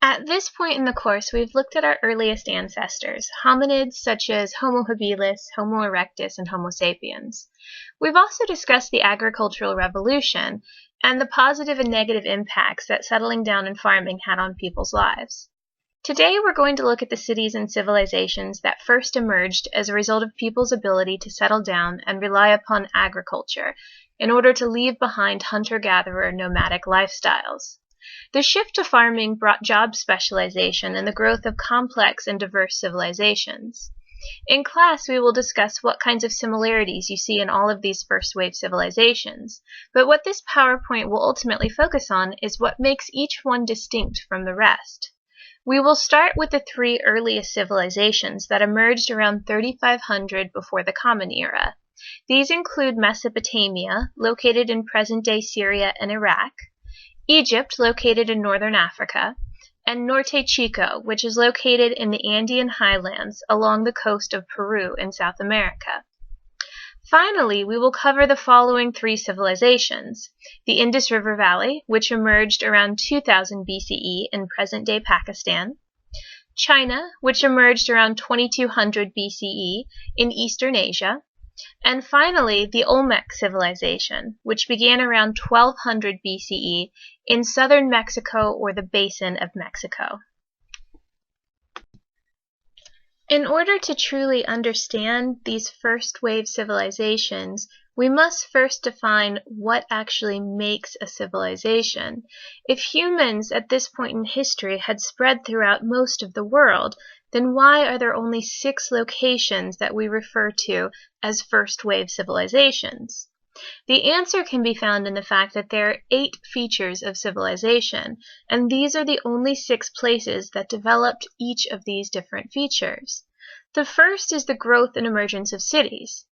At this point in the course, we've looked at our earliest ancestors, hominids such as Homo habilis, Homo erectus, and Homo sapiens. We've also discussed the agricultural revolution and the positive and negative impacts that settling down and farming had on people's lives. Today, we're going to look at the cities and civilizations that first emerged as a result of people's ability to settle down and rely upon agriculture in order to leave behind hunter-gatherer nomadic lifestyles. The shift to farming brought job specialization and the growth of complex and diverse civilizations. In class, we will discuss what kinds of similarities you see in all of these first-wave civilizations, but what this PowerPoint will ultimately focus on is what makes each one distinct from the rest. We will start with the three earliest civilizations that emerged around 3500 before the Common Era. These include Mesopotamia, located in present-day Syria and Iraq, Egypt, located in northern Africa, and Norte, Chico, which is located in the Andean highlands along the coast of Peru in South America. Finally, we will cover the following three civilizations: the Indus River Valley, which emerged around 2000 BCE in present-day Pakistan, China, which emerged around 2200 BCE in Eastern Asia, and finally, the Olmec civilization, which began around 1200 BCE in southern Mexico or the Basin of Mexico. In order to truly understand these first-wave civilizations, we must first define what actually makes a civilization. If humans at this point in history had spread throughout most of the world, then why are there only 6 locations that we refer to as first-wave civilizations? The answer can be found in the fact that there are 8 features of civilization, and these are the only 6 places that developed each of these different features. The first is the growth and emergence of cities.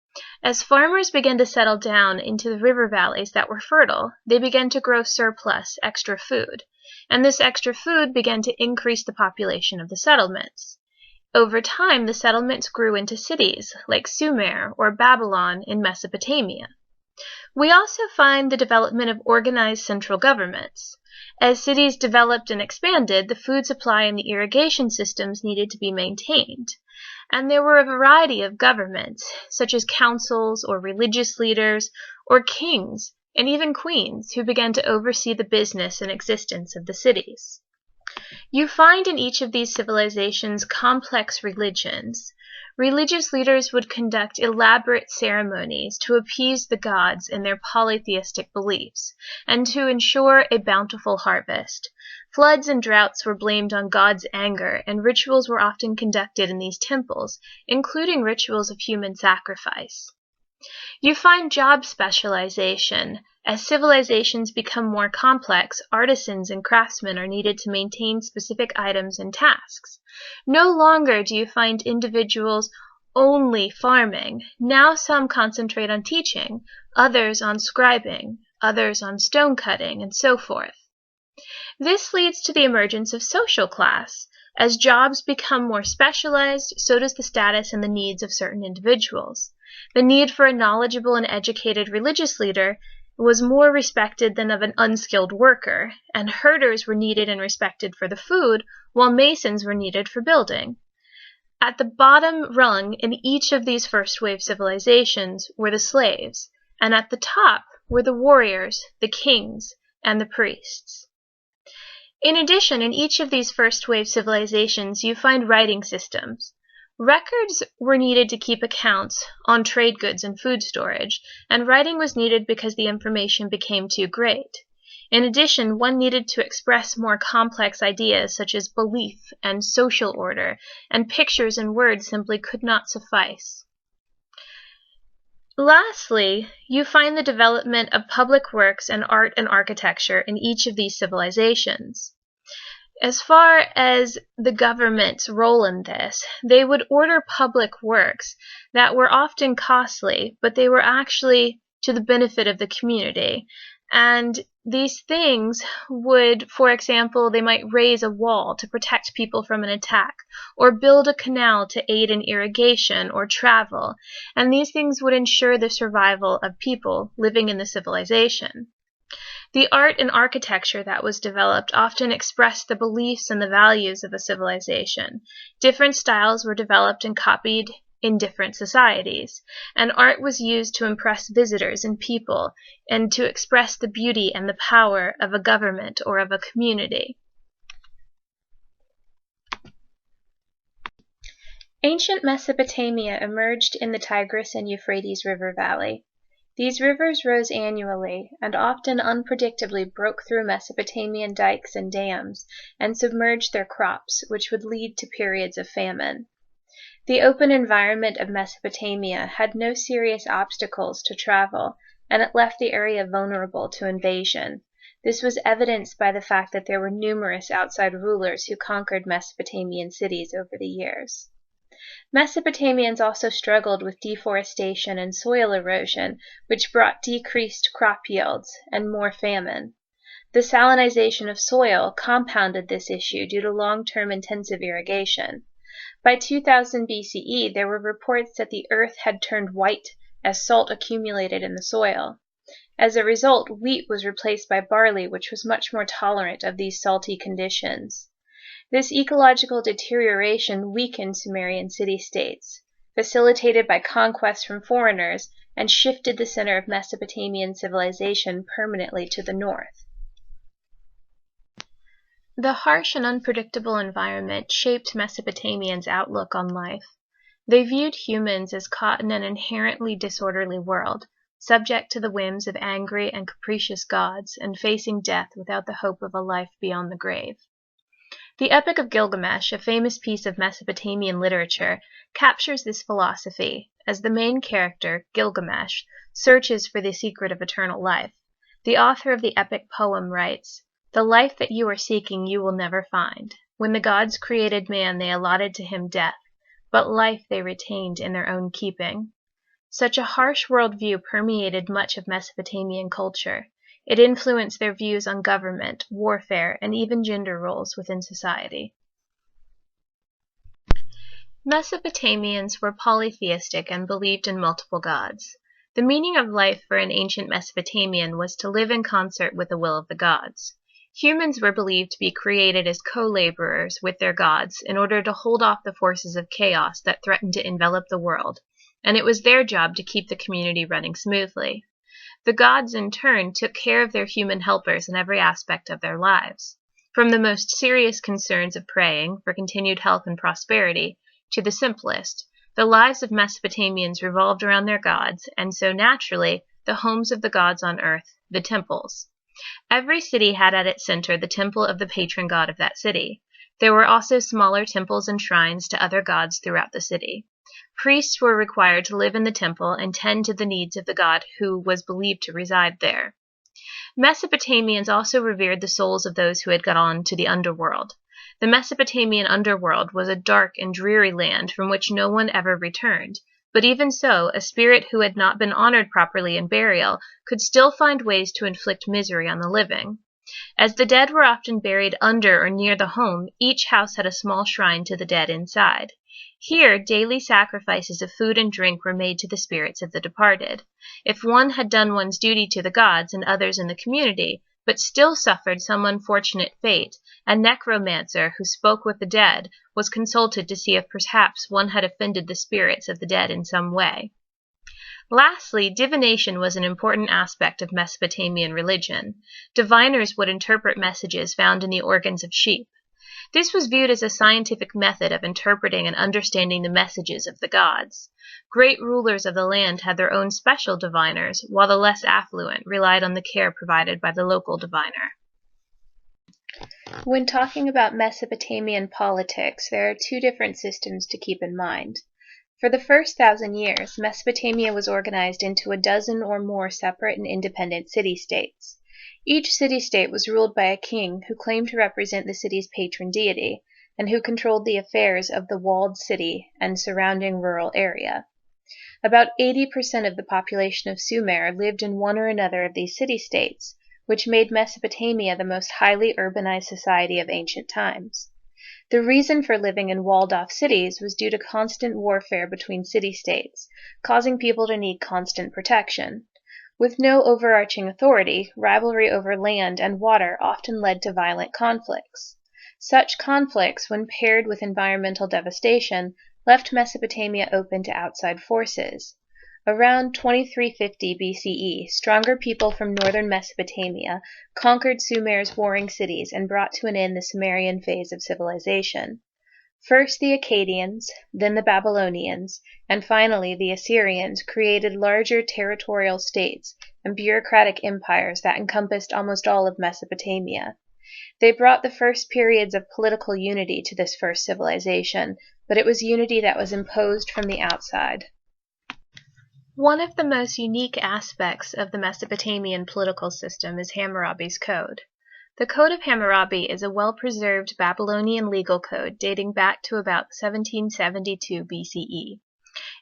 As farmers began to settle down into the river valleys that were fertile, they began to grow surplus, extra food, and this extra food began to increase the population of the settlements. Over time, the settlements grew into cities, like Sumer or Babylon in Mesopotamia. We also find the development of organized central governments. As cities developed and expanded, the food supply and the irrigation systems needed to be maintained. And there were a variety of governments, such as councils or religious leaders, or kings, and even queens, who began to oversee the business and existence of the cities. You find in each of these civilizations complex religions. Religious leaders would conduct elaborate ceremonies to appease the gods in their polytheistic beliefs, and to ensure a bountiful harvest. Floods and droughts were blamed on God's anger, and rituals were often conducted in these temples, including rituals of human sacrifice. You find job specialization. As civilizations become more complex, artisans and craftsmen are needed to maintain specific items and tasks. No longer do you find individuals only farming. Now some concentrate on teaching, others on scribing, others on stone cutting, and so forth. This leads to the emergence of social class. As jobs become more specialized, so does the status and the needs of certain individuals. The need for a knowledgeable and educated religious leader was more respected than of an unskilled worker, and herders were needed and respected for the food, while masons were needed for building. At the bottom rung in each of these first-wave civilizations were the slaves, and at the top were the warriors, the kings, and the priests. In addition, in each of these first-wave civilizations, you find writing systems. Records were needed to keep accounts on trade goods and food storage, and writing was needed because the information became too great. In addition, one needed to express more complex ideas such as belief and social order, and pictures and words simply could not suffice. Lastly, you find the development of public works and art and architecture in each of these civilizations. As far as the government's role in this, they would order public works that were often costly, but they were actually to the benefit of the community. And these things would, for example, they might raise a wall to protect people from an attack, or build a canal to aid in irrigation or travel, and these things would ensure the survival of people living in the civilization. The art and architecture that was developed often expressed the beliefs and the values of a civilization. Different styles were developed and copied in different societies, and art was used to impress visitors and people and to express the beauty and the power of a government or of a community. Ancient Mesopotamia emerged in the Tigris and Euphrates River Valley. These rivers rose annually and often unpredictably broke through Mesopotamian dikes and dams and submerged their crops, which would lead to periods of famine. The open environment of Mesopotamia had no serious obstacles to travel, and it left the area vulnerable to invasion. This was evidenced by the fact that there were numerous outside rulers who conquered Mesopotamian cities over the years. Mesopotamians also struggled with deforestation and soil erosion, which brought decreased crop yields and more famine. The salinization of soil compounded this issue due to long-term intensive irrigation. By 2000 BCE, there were reports that the earth had turned white as salt accumulated in the soil. As a result, wheat was replaced by barley, which was much more tolerant of these salty conditions. This ecological deterioration weakened Sumerian city-states, facilitated by conquest from foreigners, and shifted the center of Mesopotamian civilization permanently to the north. The harsh and unpredictable environment shaped Mesopotamians' outlook on life. They viewed humans as caught in an inherently disorderly world, subject to the whims of angry and capricious gods, and facing death without the hope of a life beyond the grave. The Epic of Gilgamesh, a famous piece of Mesopotamian literature, captures this philosophy, as the main character, Gilgamesh, searches for the secret of eternal life. The author of the epic poem writes, "The life that you are seeking you will never find. When the gods created man, they allotted to him death, but life they retained in their own keeping." Such a harsh worldview permeated much of Mesopotamian culture. It influenced their views on government, warfare, and even gender roles within society. Mesopotamians were polytheistic and believed in multiple gods. The meaning of life for an ancient Mesopotamian was to live in concert with the will of the gods. Humans were believed to be created as co-laborers with their gods in order to hold off the forces of chaos that threatened to envelop the world, and it was their job to keep the community running smoothly. The gods, in turn, took care of their human helpers in every aspect of their lives, from the most serious concerns of praying for continued health and prosperity to the simplest. The lives of Mesopotamians revolved around their gods, and so naturally, the homes of the gods on earth, the temples. Every city had at its center the temple of the patron god of that city. There were also smaller temples and shrines to other gods throughout the city. Priests were required to live in the temple and tend to the needs of the god who was believed to reside there. Mesopotamians also revered the souls of those who had gone on to the underworld. The Mesopotamian underworld was a dark and dreary land from which no one ever returned, but even so, a spirit who had not been honored properly in burial could still find ways to inflict misery on the living. As the dead were often buried under or near the home, each house had a small shrine to the dead inside. Here, daily sacrifices of food and drink were made to the spirits of the departed. If one had done one's duty to the gods and others in the community, but still suffered some unfortunate fate, a necromancer who spoke with the dead was consulted to see if perhaps one had offended the spirits of the dead in some way. Lastly, divination was an important aspect of Mesopotamian religion. Diviners would interpret messages found in the organs of sheep. This was viewed as a scientific method of interpreting and understanding the messages of the gods. Great rulers of the land had their own special diviners, while the less affluent relied on the care provided by the local diviner. When talking about Mesopotamian politics, there are two different systems to keep in mind. For the first 1,000 years, Mesopotamia was organized into a dozen or more separate and independent city-states. Each city-state was ruled by a king who claimed to represent the city's patron deity, and who controlled the affairs of the walled city and surrounding rural area. About 80% of the population of Sumer lived in one or another of these city-states, which made Mesopotamia the most highly urbanized society of ancient times. The reason for living in walled-off cities was due to constant warfare between city-states, causing people to need constant protection. With no overarching authority, rivalry over land and water often led to violent conflicts. Such conflicts, when paired with environmental devastation, left Mesopotamia open to outside forces. Around 2350 BCE, stronger people from northern Mesopotamia conquered Sumer's warring cities and brought to an end the Sumerian phase of civilization. First the Akkadians, then the Babylonians, and finally the Assyrians created larger territorial states and bureaucratic empires that encompassed almost all of Mesopotamia. They brought the first periods of political unity to this first civilization, but it was unity that was imposed from the outside. One of the most unique aspects of the Mesopotamian political system is Hammurabi's Code. The Code of Hammurabi is a well-preserved Babylonian legal code dating back to about 1772 BCE.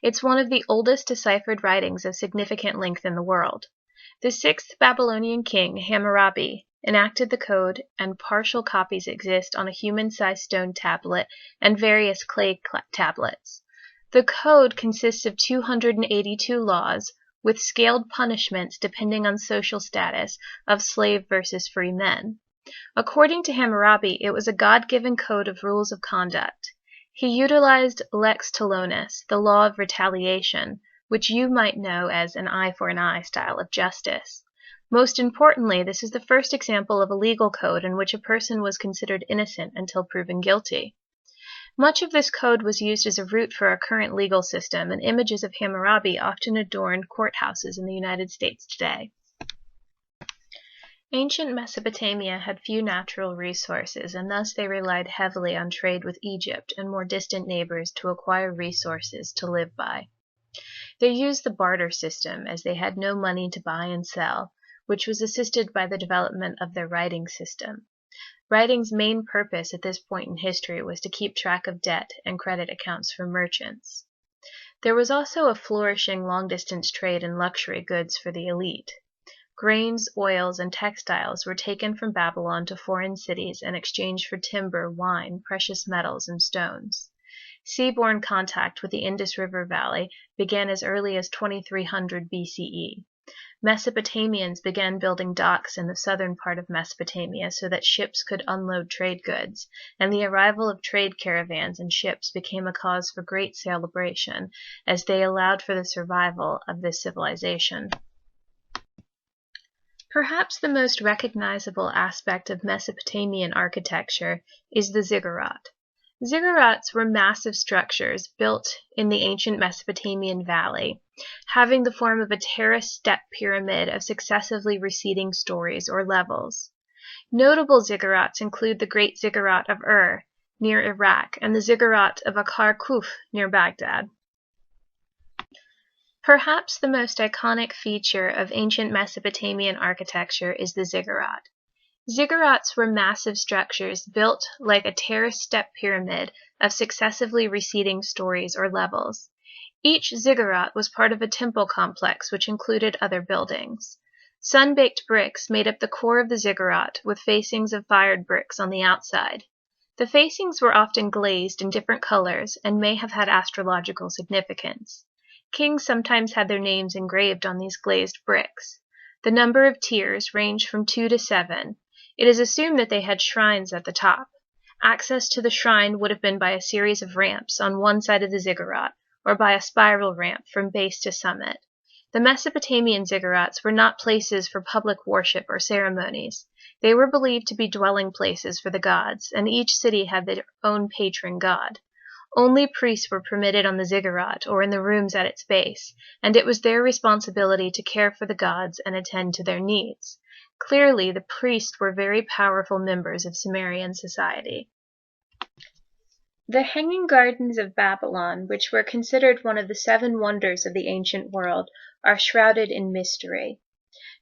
It's one of the oldest deciphered writings of significant length in the world. The sixth Babylonian king, Hammurabi, enacted the code, and partial copies exist on a human-sized stone tablet and various clay tablets. The code consists of 282 laws, with scaled punishments depending on social status of slave versus free men. According to Hammurabi, it was a God-given code of rules of conduct. He utilized lex talionis, the law of retaliation, which you might know as an eye for an eye style of justice. Most importantly, this is the first example of a legal code in which a person was considered innocent until proven guilty. Much of this code was used as a root for our current legal system, and images of Hammurabi often adorn courthouses in the United States today. Ancient Mesopotamia had few natural resources, and thus they relied heavily on trade with Egypt and more distant neighbors to acquire resources to live by. They used the barter system, as they had no money to buy and sell, which was assisted by the development of their writing system. Writing's main purpose at this point in history was to keep track of debt and credit accounts for merchants. There was also a flourishing long-distance trade in luxury goods for the elite. Grains, oils, and textiles were taken from Babylon to foreign cities and exchanged for timber, wine, precious metals, and stones. Seaborne contact with the Indus River Valley began as early as 2300 BCE. Mesopotamians began building docks in the southern part of Mesopotamia so that ships could unload trade goods, and the arrival of trade caravans and ships became a cause for great celebration, as they allowed for the survival of this civilization. Perhaps the most recognizable aspect of Mesopotamian architecture is the ziggurat. Ziggurats were massive structures built in the ancient Mesopotamian valley, having the form of a terraced step pyramid of successively receding stories or levels. Notable ziggurats include the Great Ziggurat of Ur, near Iraq, and the Ziggurat of Akar Kuf, near Baghdad. Perhaps the most iconic feature of ancient Mesopotamian architecture is the ziggurat. Ziggurats were massive structures built like a terraced step pyramid of successively receding stories or levels. Each ziggurat was part of a temple complex which included other buildings. Sun-baked bricks made up the core of the ziggurat, with facings of fired bricks on the outside. The facings were often glazed in different colors and may have had astrological significance. Kings sometimes had their names engraved on these glazed bricks. The number of tiers ranged from 2 to 7. It is assumed that they had shrines at the top. Access to the shrine would have been by a series of ramps on one side of the ziggurat, or by a spiral ramp from base to summit. The Mesopotamian ziggurats were not places for public worship or ceremonies. They were believed to be dwelling places for the gods, and each city had their own patron god. Only priests were permitted on the ziggurat or in the rooms at its base, and it was their responsibility to care for the gods and attend to their needs. Clearly, the priests were very powerful members of Sumerian society. The Hanging Gardens of Babylon, which were considered one of the 7 wonders of the ancient world, are shrouded in mystery.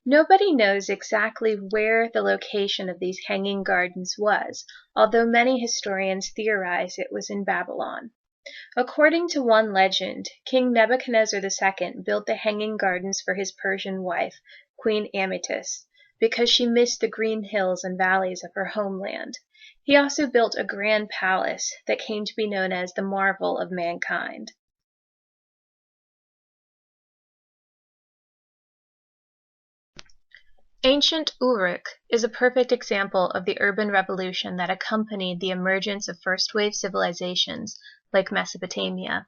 Nobody knows exactly where the location of these hanging gardens was, although many historians theorize it was in Babylon. According to one legend, King Nebuchadnezzar II built the hanging gardens for his Persian wife, Queen Amytis, because she missed the green hills and valleys of her homeland. He also built a grand palace that came to be known as the marvel of mankind. Ancient Uruk is a perfect example of the urban revolution that accompanied the emergence of first-wave civilizations like Mesopotamia.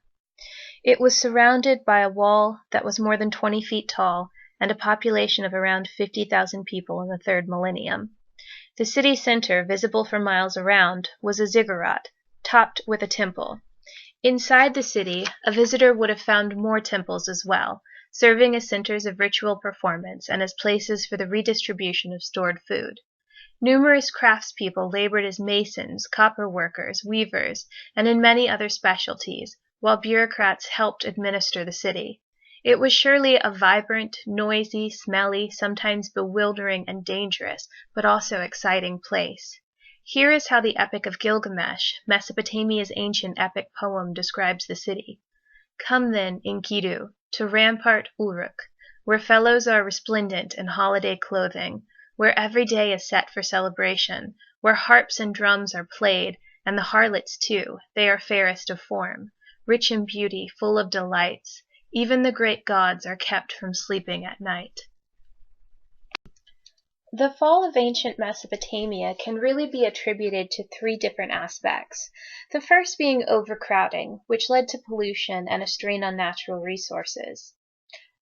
It was surrounded by a wall that was more than 20 feet tall and a population of around 50,000 people in the third millennium. The city center, visible for miles around, was a ziggurat, topped with a temple. Inside the city, a visitor would have found more temples as well, serving as centers of ritual performance and as places for the redistribution of stored food. Numerous craftspeople labored as masons, copper workers, weavers, and in many other specialties, while bureaucrats helped administer the city. It was surely a vibrant, noisy, smelly, sometimes bewildering and dangerous, but also exciting place. Here is how the Epic of Gilgamesh, Mesopotamia's ancient epic poem, describes the city. Come then, Enkidu, to rampart Uruk, where fellows are resplendent in holiday clothing, where every day is set for celebration, where harps and drums are played, and the harlots too, they are fairest of form, rich in beauty, full of delights. Even the great gods are kept from sleeping at night. The fall of ancient Mesopotamia can really be attributed to three different aspects. The first being overcrowding, which led to pollution and a strain on natural resources.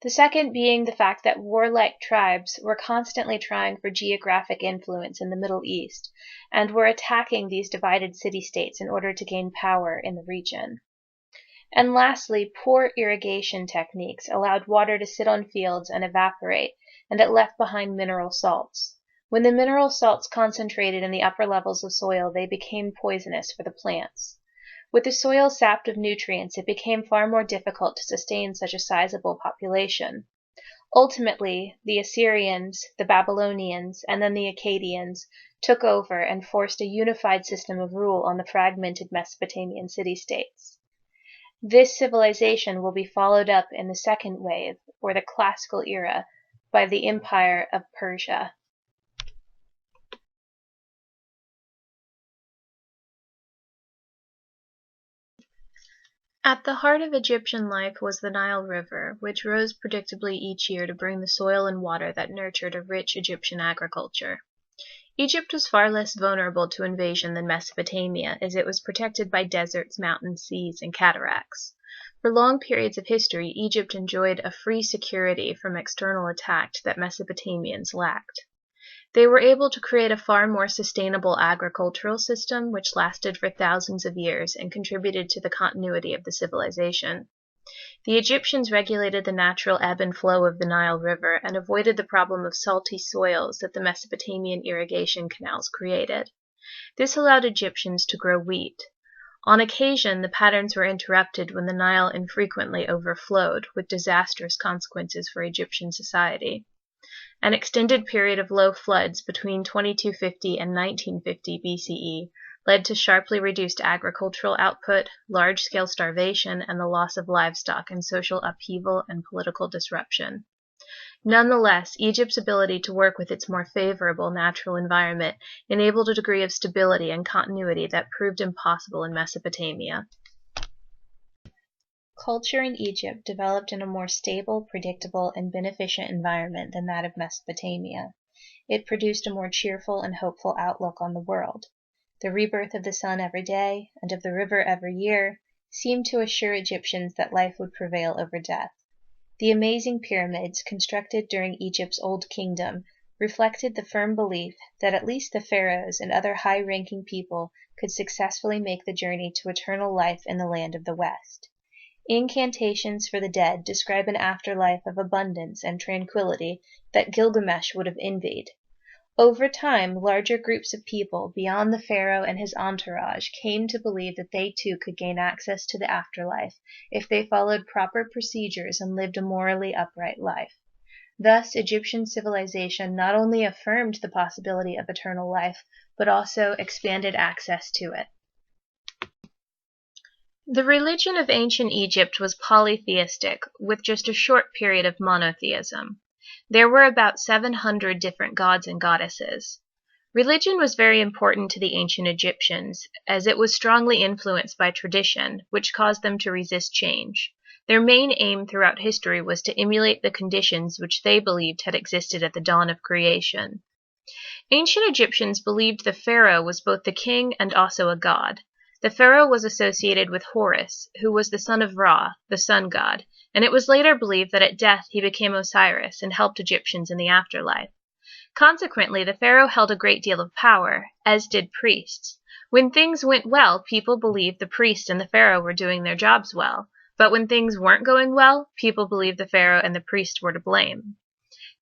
The second being the fact that warlike tribes were constantly trying for geographic influence in the Middle East, and were attacking these divided city-states in order to gain power in the region. And lastly, poor irrigation techniques allowed water to sit on fields and evaporate, and it left behind mineral salts. When the mineral salts concentrated in the upper levels of soil, they became poisonous for the plants. With the soil sapped of nutrients, it became far more difficult to sustain such a sizable population. Ultimately, the Assyrians, the Babylonians, and then the Akkadians took over and forced a unified system of rule on the fragmented Mesopotamian city-states. This civilization will be followed up in the second wave, or the classical era, by the Empire of Persia. At the heart of Egyptian life was the Nile River, which rose predictably each year to bring the soil and water that nurtured a rich Egyptian agriculture. Egypt was far less vulnerable to invasion than Mesopotamia, as it was protected by deserts, mountains, seas, and cataracts. For long periods of history, Egypt enjoyed a free security from external attack that Mesopotamians lacked. They were able to create a far more sustainable agricultural system, which lasted for thousands of years and contributed to the continuity of the civilization. The Egyptians regulated the natural ebb and flow of the Nile River and avoided the problem of salty soils that the Mesopotamian irrigation canals created. This allowed Egyptians to grow wheat. On occasion, the patterns were interrupted when the Nile infrequently overflowed, with disastrous consequences for Egyptian society. An extended period of low floods between 2250 and 1950 BCE led to sharply reduced agricultural output, large-scale starvation, and the loss of livestock and social upheaval and political disruption. Nonetheless, Egypt's ability to work with its more favorable natural environment enabled a degree of stability and continuity that proved impossible in Mesopotamia. Culture in Egypt developed in a more stable, predictable, and beneficent environment than that of Mesopotamia. It produced a more cheerful and hopeful outlook on the world. The rebirth of the sun every day, and of the river every year, seemed to assure Egyptians that life would prevail over death. The amazing pyramids, constructed during Egypt's Old Kingdom, reflected the firm belief that at least the pharaohs and other high-ranking people could successfully make the journey to eternal life in the land of the West. Incantations for the dead describe an afterlife of abundance and tranquility that Gilgamesh would have envied. Over time, larger groups of people beyond the pharaoh and his entourage came to believe that they too could gain access to the afterlife if they followed proper procedures and lived a morally upright life. Thus, Egyptian civilization not only affirmed the possibility of eternal life, but also expanded access to it. The religion of ancient Egypt was polytheistic, with just a short period of monotheism. There were about 700 different gods and goddesses. Religion was very important to the ancient Egyptians, as it was strongly influenced by tradition, which caused them to resist change. Their main aim throughout history was to emulate the conditions which they believed had existed at the dawn of creation. Ancient Egyptians believed the pharaoh was both the king and also a god. The pharaoh was associated with Horus, who was the son of Ra, the sun god, and it was later believed that at death he became Osiris and helped Egyptians in the afterlife. Consequently, the pharaoh held a great deal of power, as did priests. When things went well, people believed the priest and the pharaoh were doing their jobs well, but when things weren't going well, people believed the pharaoh and the priest were to blame.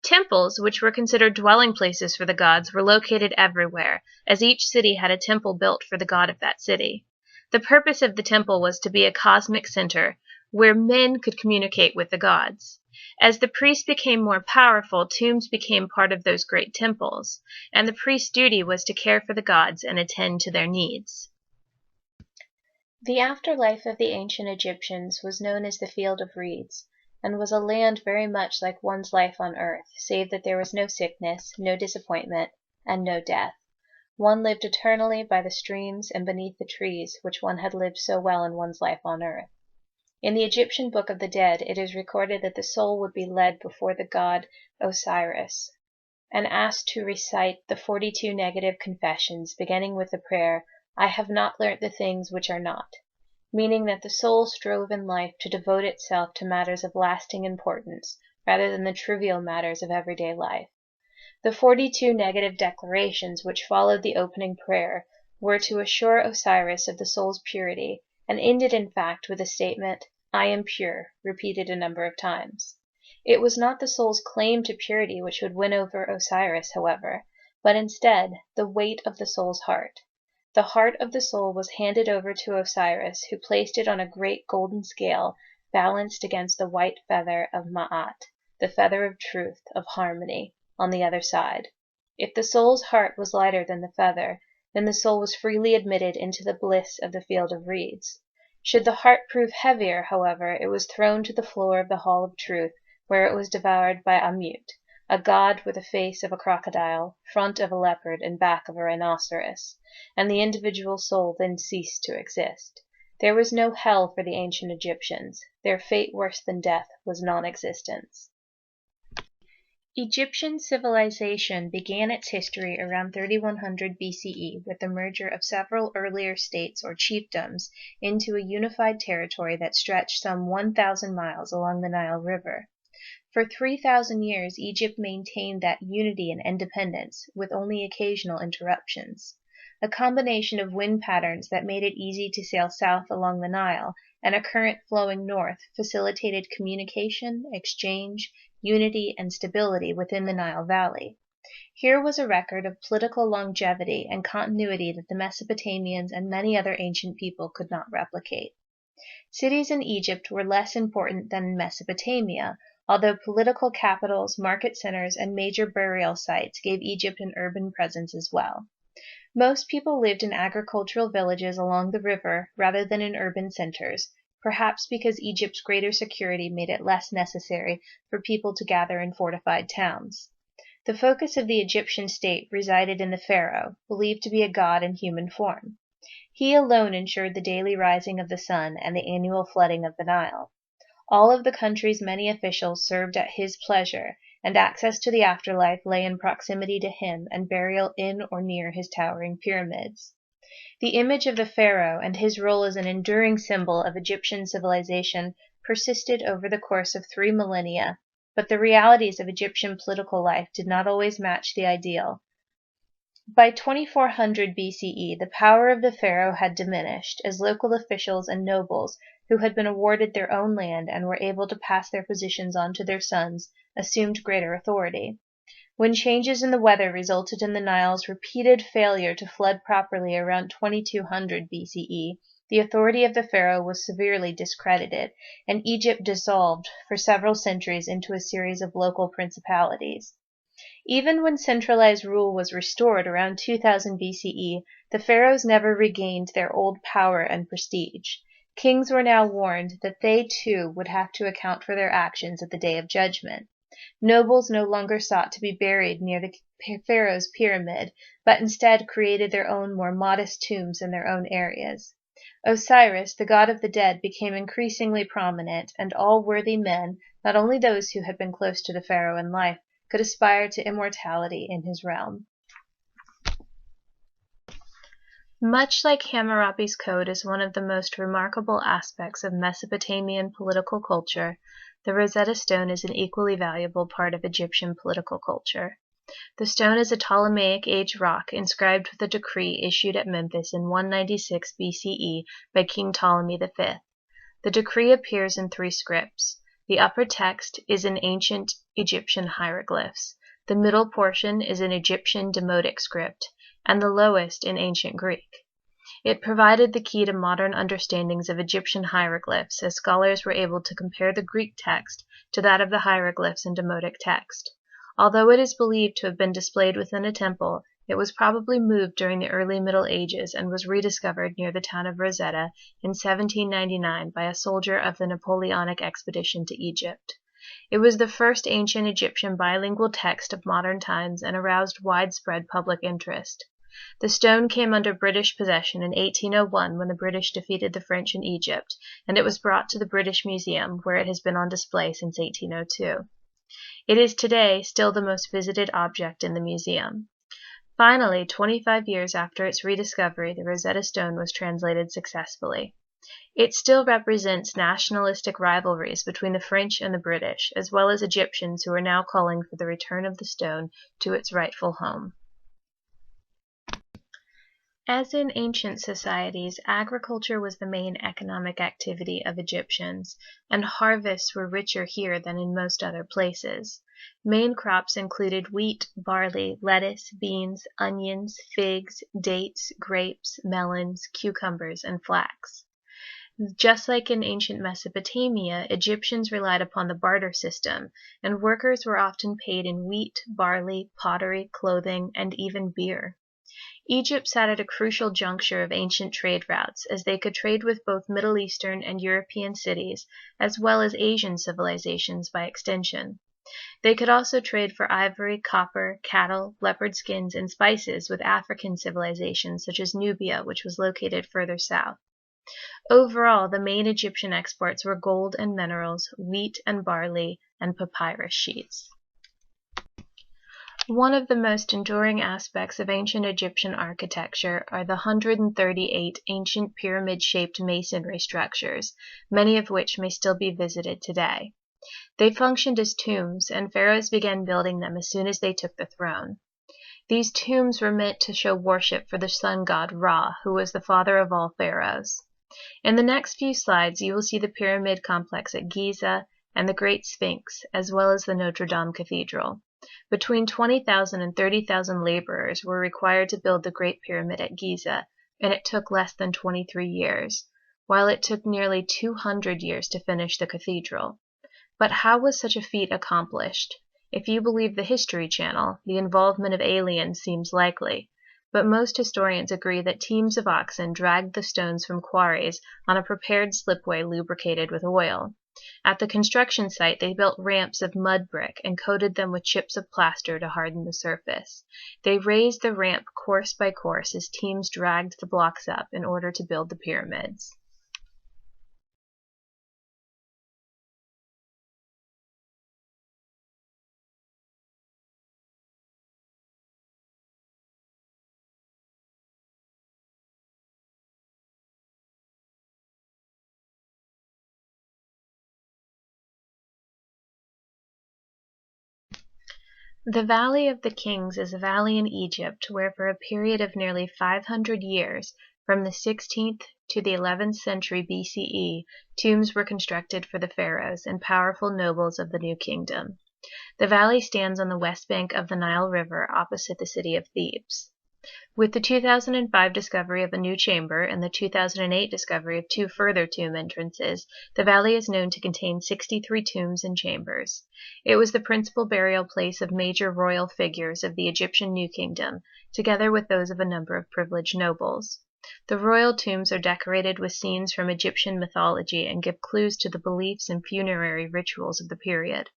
Temples, which were considered dwelling places for the gods, were located everywhere, as each city had a temple built for the god of that city. The purpose of the temple was to be a cosmic center where men could communicate with the gods. As the priests became more powerful, tombs became part of those great temples, and the priest's duty was to care for the gods and attend to their needs. The afterlife of the ancient Egyptians was known as the Field of Reeds, and was a land very much like one's life on earth, save that there was no sickness, no disappointment, and no death. One lived eternally by the streams and beneath the trees which one had lived so well in one's life on earth. In the Egyptian Book of the Dead it is recorded that the soul would be led before the god Osiris, and asked to recite the 42 negative confessions, beginning with the prayer, "I have not learnt the things which are not," meaning that the soul strove in life to devote itself to matters of lasting importance, rather than the trivial matters of everyday life. The 42 negative declarations which followed the opening prayer were to assure Osiris of the soul's purity, and ended in fact with the statement, "I am pure," repeated a number of times. It was not the soul's claim to purity which would win over Osiris, however, but instead the weight of the soul's heart. The heart of the soul was handed over to Osiris, who placed it on a great golden scale balanced against the white feather of Ma'at, the feather of truth, of harmony, on the other side. If the soul's heart was lighter than the feather, then the soul was freely admitted into the bliss of the Field of Reeds. Should the heart prove heavier, however, it was thrown to the floor of the Hall of Truth, where it was devoured by Amut, a god with the face of a crocodile, front of a leopard, and back of a rhinoceros, and the individual soul then ceased to exist. There was no hell for the ancient Egyptians. Their fate worse than death was non-existence. Egyptian civilization began its history around 3100 BCE with the merger of several earlier states or chiefdoms into a unified territory that stretched some 1,000 miles along the Nile River. For 3,000 years, Egypt maintained that unity and independence, with only occasional interruptions. A combination of wind patterns that made it easy to sail south along the Nile and a current flowing north facilitated communication, exchange, unity, and stability within the Nile Valley. Here was a record of political longevity and continuity that the Mesopotamians and many other ancient people could not replicate. Cities in Egypt were less important than in Mesopotamia, although political capitals, market centers, and major burial sites gave Egypt an urban presence as well. Most people lived in agricultural villages along the river rather than in urban centers, perhaps because Egypt's greater security made it less necessary for people to gather in fortified towns. The focus of the Egyptian state resided in the pharaoh, believed to be a god in human form. He alone ensured the daily rising of the sun and the annual flooding of the Nile. All of the country's many officials served at his pleasure, and access to the afterlife lay in proximity to him and burial in or near his towering pyramids. The image of the pharaoh and his role as an enduring symbol of Egyptian civilization persisted over the course of 3 millennia, but the realities of Egyptian political life did not always match the ideal. By 2400 BCE, the power of the pharaoh had diminished, as local officials and nobles, who had been awarded their own land and were able to pass their positions on to their sons, assumed greater authority. When changes in the weather resulted in the Nile's repeated failure to flood properly around 2200 BCE, the authority of the pharaoh was severely discredited, and Egypt dissolved for several centuries into a series of local principalities. Even when centralized rule was restored around 2000 BCE, the pharaohs never regained their old power and prestige. Kings were now warned that they too would have to account for their actions at the day of judgment. Nobles no longer sought to be buried near the pharaoh's pyramid, but instead created their own more modest tombs in their own areas. Osiris, the god of the dead, became increasingly prominent, and all worthy men, not only those who had been close to the pharaoh in life, could aspire to immortality in his realm. Much like Hammurabi's code is one of the most remarkable aspects of Mesopotamian political culture, the Rosetta Stone is an equally valuable part of Egyptian political culture. The stone is a Ptolemaic age rock inscribed with a decree issued at Memphis in 196 BCE by King Ptolemy V. The decree appears in three scripts. The upper text is in ancient Egyptian hieroglyphs, the middle portion is in Egyptian Demotic script, and the lowest in ancient Greek. It provided the key to modern understandings of Egyptian hieroglyphs, as scholars were able to compare the Greek text to that of the hieroglyphs in Demotic text. Although it is believed to have been displayed within a temple, it was probably moved during the early Middle Ages and was rediscovered near the town of Rosetta in 1799 by a soldier of the Napoleonic expedition to Egypt. It was the first ancient Egyptian bilingual text of modern times and aroused widespread public interest. The stone came under British possession in 1801 when the British defeated the French in Egypt, and it was brought to the British Museum, where it has been on display since 1802. It is today still the most visited object in the museum. Finally, 25 years after its rediscovery, the Rosetta Stone was translated successfully. It still represents nationalistic rivalries between the French and the British, as well as Egyptians who are now calling for the return of the stone to its rightful home. As in ancient societies, agriculture was the main economic activity of Egyptians, and harvests were richer here than in most other places. Main crops included wheat, barley, lettuce, beans, onions, figs, dates, grapes, melons, cucumbers, and flax. Just like in ancient Mesopotamia, Egyptians relied upon the barter system, and workers were often paid in wheat, barley, pottery, clothing, and even beer. Egypt sat at a crucial juncture of ancient trade routes, as they could trade with both Middle Eastern and European cities, as well as Asian civilizations by extension. They could also trade for ivory, copper, cattle, leopard skins, and spices with African civilizations such as Nubia, which was located further south. Overall, the main Egyptian exports were gold and minerals, wheat and barley, and papyrus sheets. One of the most enduring aspects of ancient Egyptian architecture are the 138 ancient pyramid-shaped masonry structures, many of which may still be visited today. They functioned as tombs, and pharaohs began building them as soon as they took the throne. These tombs were meant to show worship for the sun god Ra, who was the father of all pharaohs. In the next few slides, you will see the pyramid complex at Giza and the Great Sphinx, as well as the Notre Dame Cathedral. Between 20,000 and 30,000 laborers were required to build the Great Pyramid at Giza, and it took less than 23 years, while it took nearly 200 years to finish the cathedral. But how was such a feat accomplished? If you believe the History Channel, the involvement of aliens seems likely, but most historians agree that teams of oxen dragged the stones from quarries on a prepared slipway lubricated with oil. At the construction site, they built ramps of mud brick and coated them with chips of plaster to harden the surface. They raised the ramp course by course as teams dragged the blocks up in order to build the pyramids. The Valley of the Kings is a valley in Egypt where for a period of nearly 500 years, from the 16th to the 11th century BCE, tombs were constructed for the pharaohs and powerful nobles of the new kingdom. The valley stands on the west bank of the Nile River opposite the city of Thebes. With the 2005 discovery of a new chamber and the 2008 discovery of 2 further tomb entrances, the valley is known to contain 63 tombs and chambers. It was the principal burial place of major royal figures of the Egyptian New Kingdom, together with those of a number of privileged nobles. The royal tombs are decorated with scenes from Egyptian mythology and give clues to the beliefs and funerary rituals of the period.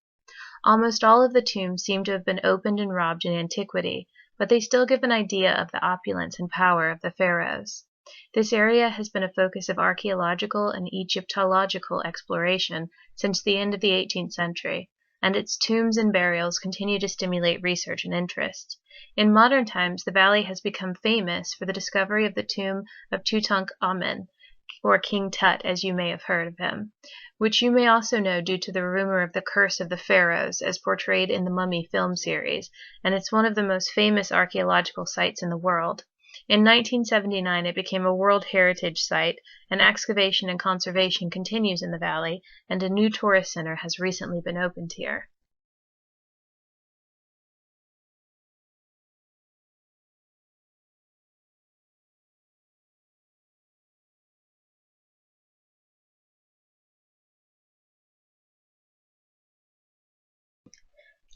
Almost all of the tombs seem to have been opened and robbed in antiquity, but they still give an idea of the opulence and power of the pharaohs. This area has been a focus of archaeological and Egyptological exploration since the end of the 18th century, and its tombs and burials continue to stimulate research and interest. In modern times, the valley has become famous for the discovery of the tomb of Tutankhamun, or King Tut, as you may have heard of him, which you may also know due to the rumor of the curse of the pharaohs as portrayed in the Mummy film series, and it's one of the most famous archaeological sites in the world. In 1979, it became a World Heritage Site, and excavation and conservation continues in the valley, and a new tourist center has recently been opened here.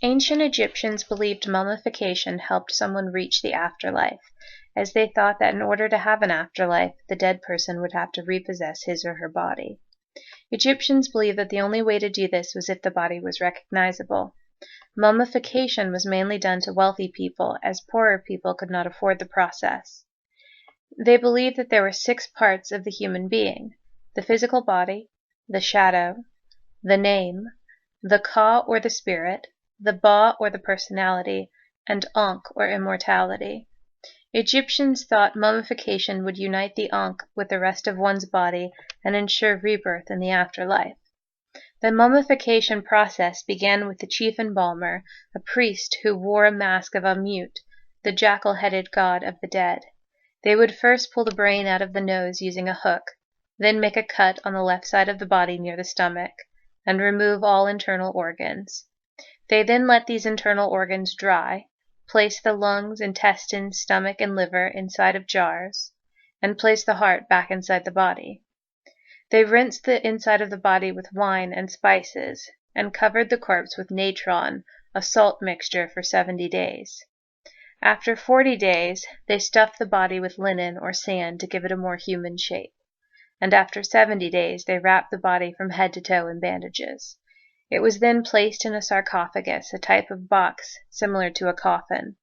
Ancient Egyptians believed mummification helped someone reach the afterlife, as they thought that in order to have an afterlife, the dead person would have to repossess his or her body. Egyptians believed that the only way to do this was if the body was recognizable. Mummification was mainly done to wealthy people, as poorer people could not afford the process. They believed that there were 6 parts of the human being: the physical body, the shadow, the name, the ka or the spirit, the ba or the personality, and ankh or immortality. Egyptians thought mummification would unite the ankh with the rest of one's body and ensure rebirth in the afterlife. The mummification process began with the chief embalmer, a priest who wore a mask of Amut, the jackal-headed god of the dead. They would first pull the brain out of the nose using a hook, then make a cut on the left side of the body near the stomach, and remove all internal organs. They then let these internal organs dry, place the lungs, intestines, stomach, and liver inside of jars, and place the heart back inside the body. They rinsed the inside of the body with wine and spices, and covered the corpse with natron, a salt mixture, for 70 days. After 40 days, they stuffed the body with linen or sand to give it a more human shape, and after 70 days they wrapped the body from head to toe in bandages. It was then placed in a sarcophagus, a type of box similar to a coffin.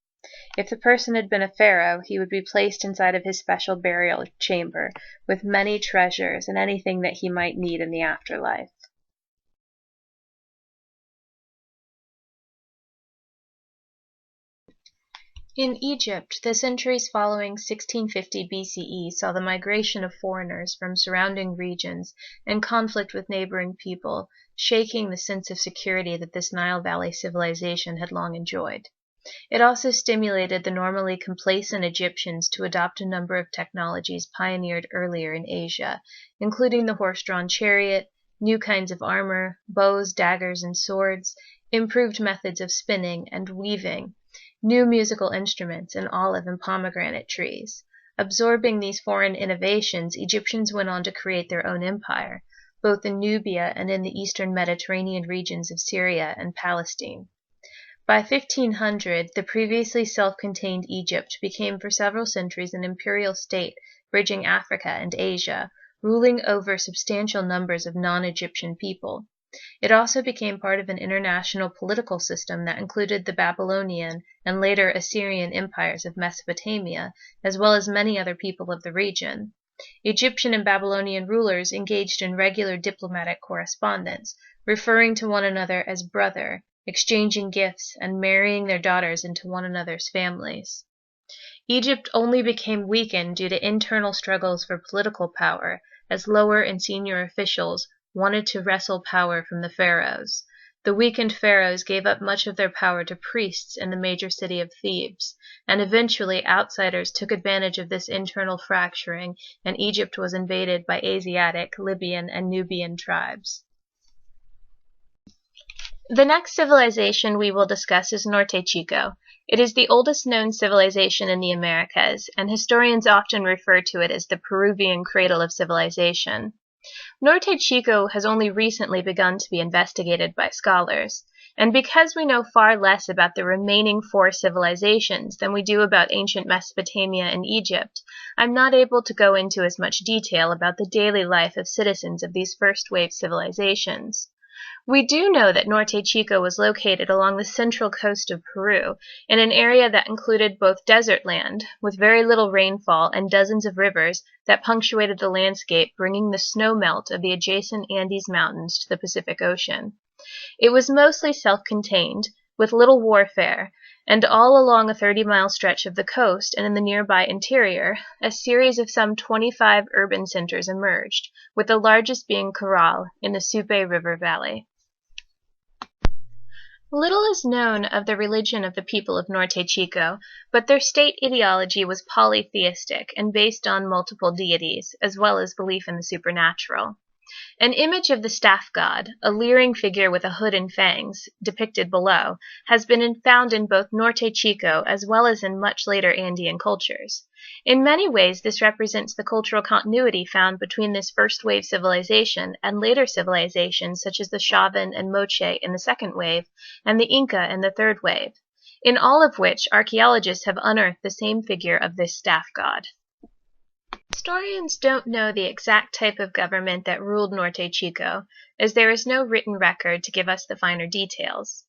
If the person had been a pharaoh, he would be placed inside of his special burial chamber with many treasures and anything that he might need in the afterlife. In Egypt, the centuries following 1650 BCE saw the migration of foreigners from surrounding regions and conflict with neighboring people, shaking the sense of security that this Nile Valley civilization had long enjoyed. It also stimulated the normally complacent Egyptians to adopt a number of technologies pioneered earlier in Asia, including the horse-drawn chariot, new kinds of armor, bows, daggers, and swords, improved methods of spinning and weaving, new musical instruments, and olive and pomegranate trees. Absorbing these foreign innovations, Egyptians went on to create their own empire, both in Nubia and in the eastern Mediterranean regions of Syria and Palestine. By 1500, the previously self-contained Egypt became for several centuries an imperial state bridging Africa and Asia, ruling over substantial numbers of non-Egyptian people. It also became part of an international political system that included the Babylonian and later Assyrian empires of Mesopotamia, as well as many other people of the region. Egyptian and Babylonian rulers engaged in regular diplomatic correspondence, referring to one another as brother, exchanging gifts, and marrying their daughters into one another's families. Egypt only became weakened due to internal struggles for political power, as lower and senior officials wanted to wrestle power from the pharaohs. The weakened pharaohs gave up much of their power to priests in the major city of Thebes, and eventually outsiders took advantage of this internal fracturing, and Egypt was invaded by Asiatic, Libyan, and Nubian tribes. The next civilization we will discuss is Norte, Chico. It is the oldest known civilization in the Americas, and historians often refer to it as the Peruvian cradle of civilization. Norte Chico has only recently begun to be investigated by scholars, and because we know far less about the remaining 4 civilizations than we do about ancient Mesopotamia and Egypt, I'm not able to go into as much detail about the daily life of citizens of these first-wave civilizations. We do know that Norte Chico was located along the central coast of Peru, in an area that included both desert land, with very little rainfall, and dozens of rivers that punctuated the landscape, bringing the snow melt of the adjacent Andes Mountains to the Pacific Ocean. It was mostly self-contained, with little warfare, and all along a 30-mile stretch of the coast and in the nearby interior, a series of some 25 urban centers emerged, with the largest being Corral in the Supe River Valley. Little is known of the religion of the people of Norte Chico, but their state ideology was polytheistic and based on multiple deities, as well as belief in the supernatural. An image of the staff god, a leering figure with a hood and fangs, depicted below, has been found in both Norte Chico as well as in much later Andean cultures. In many ways, this represents the cultural continuity found between this first-wave civilization and later civilizations such as the Chavan and Moche in the second wave, and the Inca in the third wave, in all of which archaeologists have unearthed the same figure of this staff god. Historians don't know the exact type of government that ruled Norte Chico, as there is no written record to give us the finer details.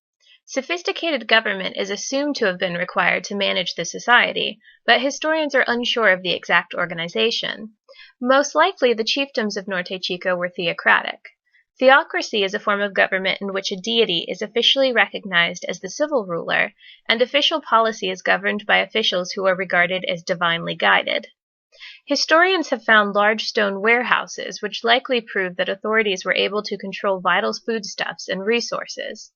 Sophisticated government is assumed to have been required to manage the society, but historians are unsure of the exact organization. Most likely, the chiefdoms of Norte Chico were theocratic. Theocracy is a form of government in which a deity is officially recognized as the civil ruler, and official policy is governed by officials who are regarded as divinely guided. Historians have found large stone warehouses, which likely prove that authorities were able to control vital foodstuffs and resources.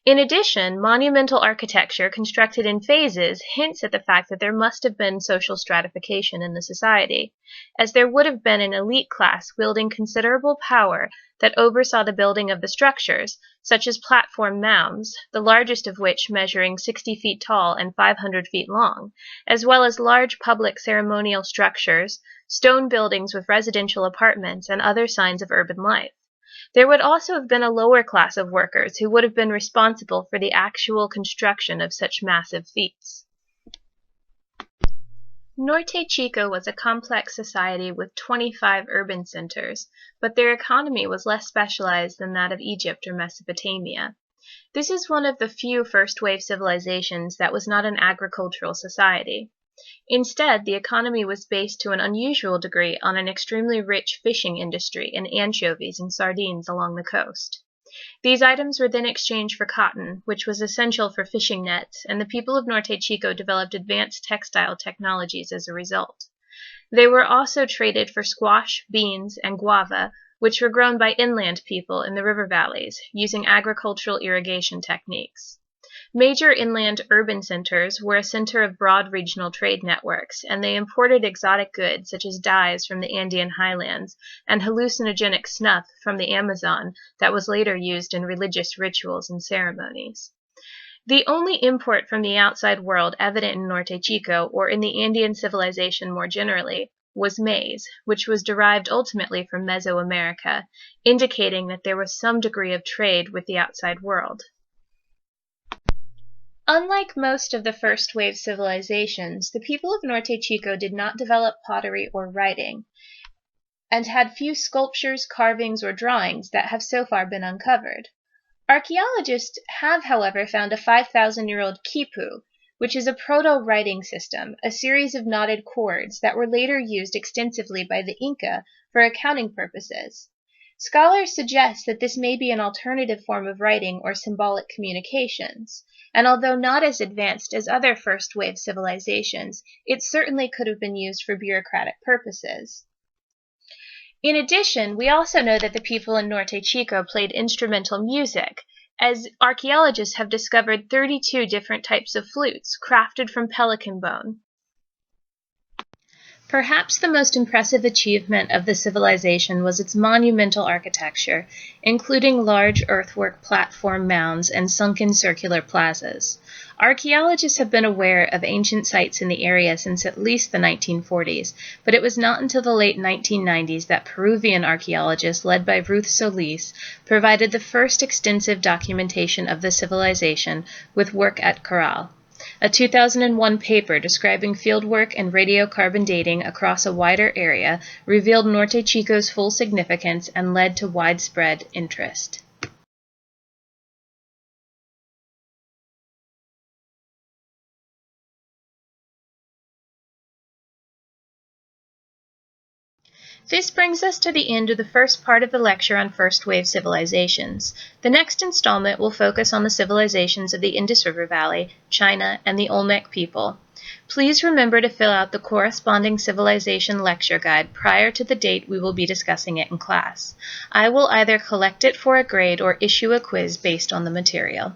In addition, monumental architecture constructed in phases hints at the fact that there must have been social stratification in the society, as there would have been an elite class wielding considerable power that oversaw the building of the structures, such as platform mounds, the largest of which measuring 60 feet tall and 500 feet long, as well as large public ceremonial structures, stone buildings with residential apartments, and other signs of urban life. There would also have been a lower class of workers who would have been responsible for the actual construction of such massive feats. Norte Chico was a complex society with 25 urban centers, but their economy was less specialized than that of Egypt or Mesopotamia. This is one of the few first-wave civilizations that was not an agricultural society. Instead, the economy was based to an unusual degree on an extremely rich fishing industry in anchovies and sardines along the coast. These items were then exchanged for cotton, which was essential for fishing nets, and the people of Norte Chico developed advanced textile technologies as a result. They were also traded for squash, beans, and guava, which were grown by inland people in the river valleys, using agricultural irrigation techniques. Major inland urban centers were a center of broad regional trade networks, and they imported exotic goods such as dyes from the Andean highlands and hallucinogenic snuff from the Amazon that was later used in religious rituals and ceremonies. The only import from the outside world evident in Norte Chico or in the Andean civilization more generally was maize, which was derived ultimately from Mesoamerica, indicating that there was some degree of trade with the outside world. Unlike most of the first-wave civilizations, the people of Norte Chico did not develop pottery or writing, and had few sculptures, carvings, or drawings that have so far been uncovered. Archaeologists have, however, found a 5,000-year-old quipu, which is a proto-writing system, a series of knotted cords that were later used extensively by the Inca for accounting purposes. Scholars suggest that this may be an alternative form of writing or symbolic communications, and although not as advanced as other first-wave civilizations, it certainly could have been used for bureaucratic purposes. In addition, we also know that the people in Norte Chico played instrumental music, as archaeologists have discovered 32 different types of flutes crafted from pelican bone. Perhaps the most impressive achievement of the civilization was its monumental architecture, including large earthwork platform mounds and sunken circular plazas. Archaeologists have been aware of ancient sites in the area since at least the 1940s, but it was not until the late 1990s that Peruvian archaeologists, led by Ruth Solis, provided the first extensive documentation of the civilization with work at Corral. A 2001 paper describing fieldwork and radiocarbon dating across a wider area revealed Norte Chico's full significance and led to widespread interest. This brings us to the end of the first part of the lecture on first wave civilizations. The next installment will focus on the civilizations of the Indus River Valley, China, and the Olmec people. Please remember to fill out the corresponding civilization lecture guide prior to the date we will be discussing it in class. I will either collect it for a grade or issue a quiz based on the material.